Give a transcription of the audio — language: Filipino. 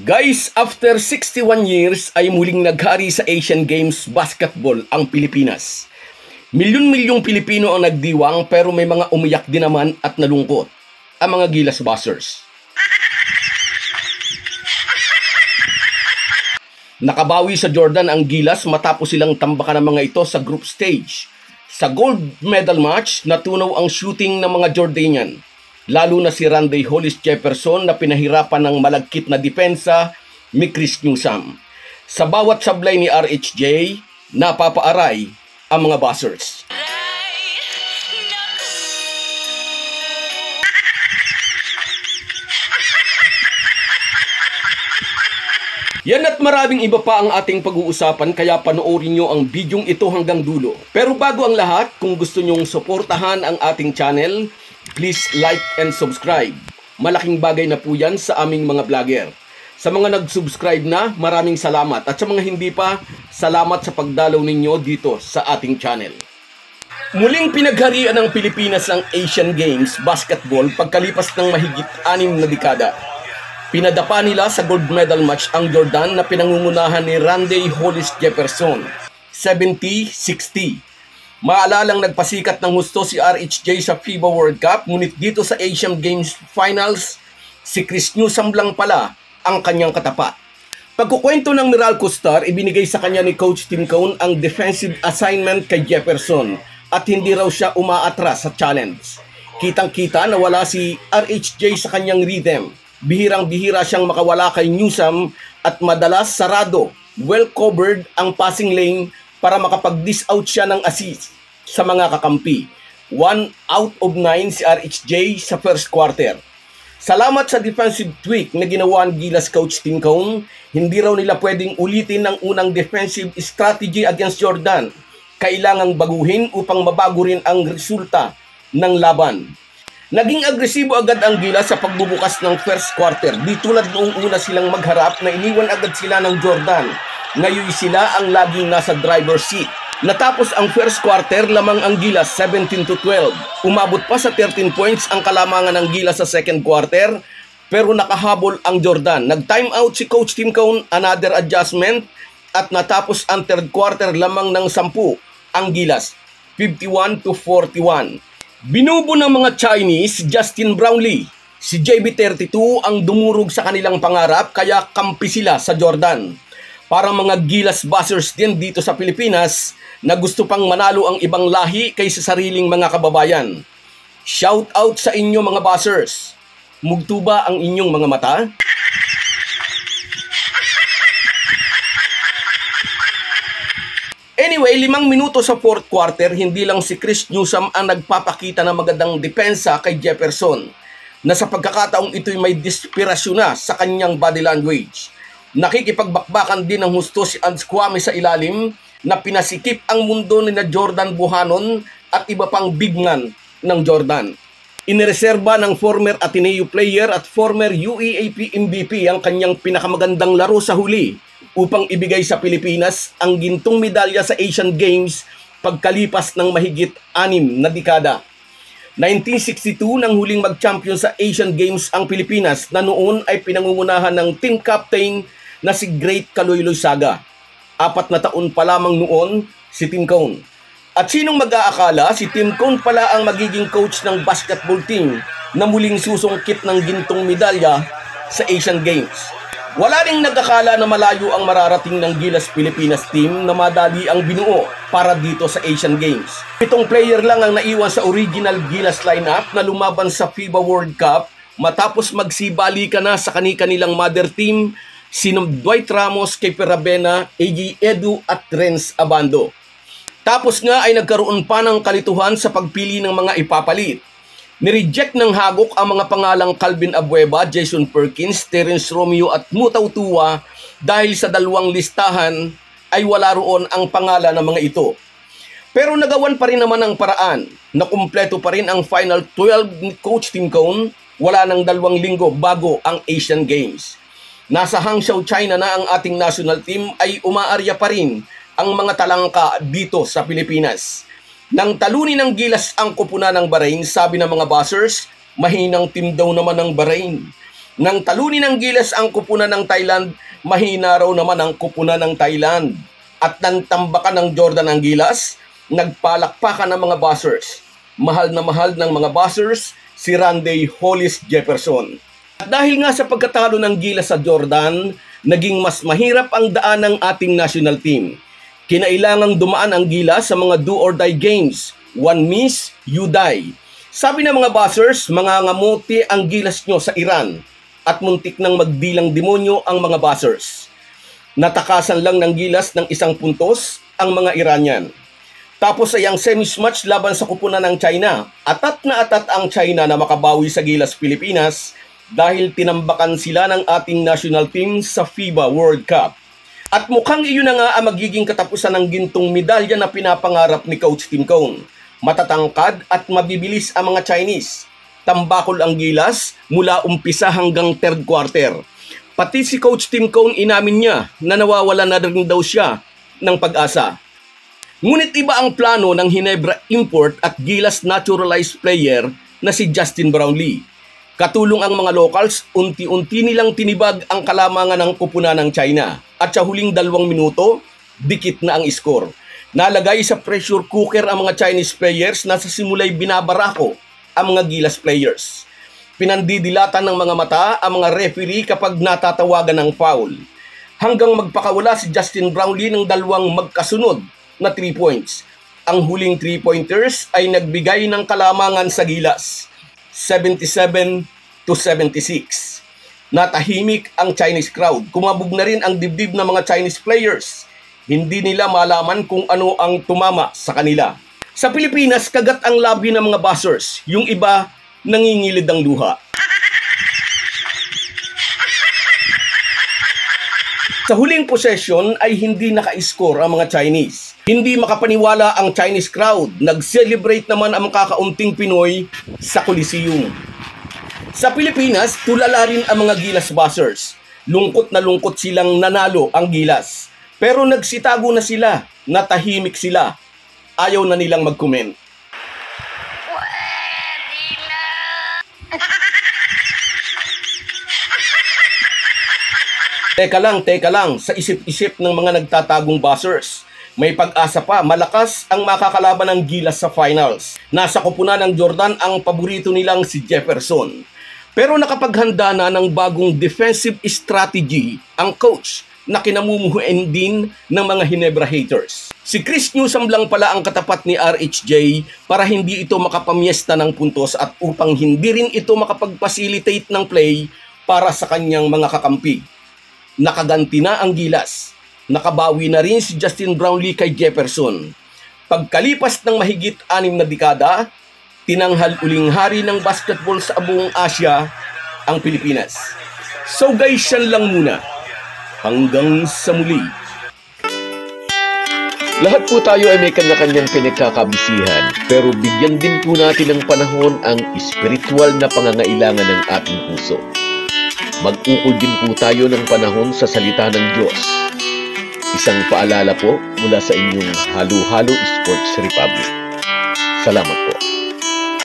Guys, after 61 years ay muling naghari sa Asian Games Basketball ang Pilipinas. Milyon-milyong Pilipino ang nagdiwang pero may mga umiyak din naman at nalungkot, ang mga Gilas Buzzers. Nakabawi sa Jordan ang Gilas matapos silang tambakan ng mga ito sa group stage. Sa gold medal match, natunaw ang shooting ng mga Jordanian, lalo na si Randy Hollis Jefferson na pinahirapan ng malagkit na depensa ni Chris Newsome. Sa bawat sablay ni RHJ, napapaaray ang mga Buzzers. Yan at maraming iba pa ang ating pag-uusapan kaya panoorin nyo ang bidyong ito hanggang dulo. Pero bago ang lahat, kung gusto nyong suportahan ang ating channel, please like and subscribe. Malaking bagay na po yan sa aming mga vlogger. Sa mga nag-subscribe na, maraming salamat. At sa mga hindi pa, salamat sa pagdalaw ninyo dito sa ating channel. Muling pinagharian ng Pilipinas ang Asian Games Basketball pagkalipas ng mahigit 6 na dekada. Pinadapa nila sa gold medal match ang Jordan na pinangungunahan ni Randy Hollis Jefferson, 70-60. Maalalang nagpasikat ng husto si RHJ sa FIBA World Cup, ngunit dito sa Asian Games Finals, si Chris Newsome lang pala ang kanyang katapat. Pagkukwento ng Meralco Star, ibinigay sa kanya ni Coach Tim Cone ang defensive assignment kay Jefferson at hindi raw siya umaatras sa challenge. Kitang-kita na wala si RHJ sa kanyang rhythm. Bihirang-bihira siyang makawala kay Newsome at madalas sarado, well-covered ang passing lane para makapag-dish out siya ng assist sa mga kakampi. 1 out of 9 si RHJ sa first quarter. Salamat sa defensive tweak na ginawa ni Gilas Coach Tim Cone, hindi raw nila pwedeng ulitin ang unang defensive strategy against Jordan. Kailangang baguhin upang mabago rin ang resulta ng laban. Naging agresibo agad ang Gilas sa pagbubukas ng first quarter. Di tulad noong una silang magharap na iniwan agad sila ng Jordan. Ngayon sila ang laging nasa driver's seat. Natapos ang first quarter, lamang ang Gilas 17-12. Umabot pa sa 13 points ang kalamangan ng Gilas sa second quarter, pero nakahabol ang Jordan. Nag-time out si Coach Tim Cone, another adjustment, at natapos ang third quarter lamang ng 10 ang Gilas, 51-41. Binubo ng mga Chinese, Justin Brownlee, si JB32 ang dumurog sa kanilang pangarap kaya kampi sila sa Jordan. Para mga Gilas Buzzers din dito sa Pilipinas na gusto pang manalo ang ibang lahi kaysa sariling mga kababayan. Shout out sa inyo mga Buzzers. Mugto ba ang inyong mga mata? Anyway, 5 minuto sa fourth quarter, hindi lang si Chris Newsome ang nagpapakita ng magandang depensa kay Jefferson, na sa pagkakataong ito'y may desperasyon na sa kanyang body language. Nakikipagbakbakan din ng husto si Ans Kwame sa ilalim na pinasikip ang mundo ni na Jordan Buhanon at iba pang bigman ng Jordan. Inireserba ng former Ateneo player at former UAAP MVP ang kanyang pinakamagandang laro sa huli upang ibigay sa Pilipinas ang gintong medalya sa Asian Games pagkalipas ng mahigit 6 na dekada. 1962 nang huling mag-champion sa Asian Games ang Pilipinas na noon ay pinangungunahan ng team captain na si Great Kaloy-Loy Saga. 4 na taon pa lamang noon si Tim Cone. At sinong mag-aakala, si Tim Cone pala ang magiging coach ng basketball team na muling susungkit ng gintong medalya sa Asian Games. Wala ring nag-akala na malayo ang mararating ng Gilas Pilipinas team na madali ang binuo para dito sa Asian Games. 7 player lang ang naiwan sa original Gilas lineup na lumaban sa FIBA World Cup matapos magsibali-ka na sa kani-kanilang mother team sina Dwight Ramos, Kepe Rabena, AJ Edu at Renz Abando. Tapos nga ay nagkaroon pa ng kalituhan sa pagpili ng mga ipapalit. Nireject ng hagok ang mga pangalang Calvin Abueva, Jason Perkins, Terence Romeo at Mutaw Tua dahil sa dalawang listahan ay wala roon ang pangalan ng mga ito. Pero nagawan pa rin naman ang paraan na kumpleto pa rin ang final 12 ni Coach Tim Cone, wala ng 2 linggo bago ang Asian Games. Nasa Hangzhou, China na ang ating national team ay umaarya pa rin ang mga talangka dito sa Pilipinas. Nang talunin ng Gilas ang kupuna ng Bahrain, sabi ng mga Buzzers, mahinang team daw naman ng Bahrain. Nang talunin ng Gilas ang kupunan ng Thailand, mahina raw naman ang kupunan ng Thailand. At nang tambakan ng Jordan ang Gilas, nagpalakpakan ng mga buzzers. Mahal na mahal ng mga buzzers si Randy Hollis Jefferson. At dahil nga sa pagkatalo ng Gilas sa Jordan, naging mas mahirap ang daan ng ating national team. Kinailangang dumaan ang Gilas sa mga do-or-die games. One miss, you die. Sabi ng mga buzzers, mangangamuti ang Gilas nyo sa Iran at muntik nang magdilang demonyo ang mga buzzers. Natakasan lang ng Gilas ng 1 puntos ang mga Iranian. Tapos ay ang semis match laban sa kupunan ng China. Atat na atat ang China na makabawi sa Gilas Pilipinas dahil tinambakan sila ng ating national team sa FIBA World Cup. At mukhang iyon na nga ang magiging katapusan ng gintong medalya na pinapangarap ni Coach Tim Cone. Matatangkad at mabibilis ang mga Chinese. Tambakol ang Gilas mula umpisa hanggang third quarter. Pati si Coach Tim Cone inamin niya na nawawala na rin daw siya ng pag-asa. Ngunit iba ang plano ng Ginebra import at Gilas naturalized player na si Justin Brownlee. Katulong ang mga locals, unti-unti nilang tinibag ang kalamangan ng kupunan ng China. At sa huling 2 minuto, dikit na ang score. Nalagay sa pressure cooker ang mga Chinese players na sa simulay binabarako ang mga Gilas players. Pinandidilatan ng mga mata ang mga referee kapag natatawagan ng foul. Hanggang magpakawala si Justin Brownlee ng 2 magkasunod na 3 points. Ang huling 3-pointers ay nagbigay ng kalamangan sa Gilas. 77-76. Natahimik ang Chinese crowd. Kumabog na rin ang dibdib ng mga Chinese players. Hindi nila malaman kung ano ang tumama sa kanila. Sa Pilipinas, kagat ang labi ng mga buzzers. Yung iba, nangingilid ang luha. Sa huling possession ay hindi naka-score ang mga Chinese. Hindi makapaniwala ang Chinese crowd. Nag-celebrate naman ang kakaunting Pinoy sa Coliseum. Sa Pilipinas, tulala rin ang mga Gilas buzzers. Lungkot na lungkot silang nanalo ang Gilas. Pero nagsitago na sila, natahimik sila. Ayaw na nilang mag-comment. Teka lang, sa isip-isip ng mga nagtatagong buzzers. May pag-asa pa, malakas ang makakalaban ng Gilas sa finals. Nasa kupunan ng Jordan ang paborito nilang si Jefferson. Pero nakapaghanda na ng bagong defensive strategy ang coach na kinamumuhuin din ng mga Ginebra haters. Si Chris Newsome lang pala ang katapat ni RHJ para hindi ito makapamiesta ng puntos at upang hindi rin ito makapag-facilitate ng play para sa kanyang mga kakampi. Nakaganti na ang Gilas. Nakabawi na rin si Justin Brownlee kay Jefferson. Pagkalipas ng mahigit 6 na dekada, tinanghal uling hari ng basketball sa buong Asia ang Pilipinas. So guys, yan lang muna. Hanggang sa muli. Lahat po tayo ay may kanya-kanyang pinagkakabisihan, pero bigyan din po natin ng panahon ang espiritual na pangangailangan ng ating puso. Mag-ukol din po tayo ng panahon sa salita ng Diyos. Isang paalala po mula sa inyong Halo-Halo Sports Republic. Salamat po.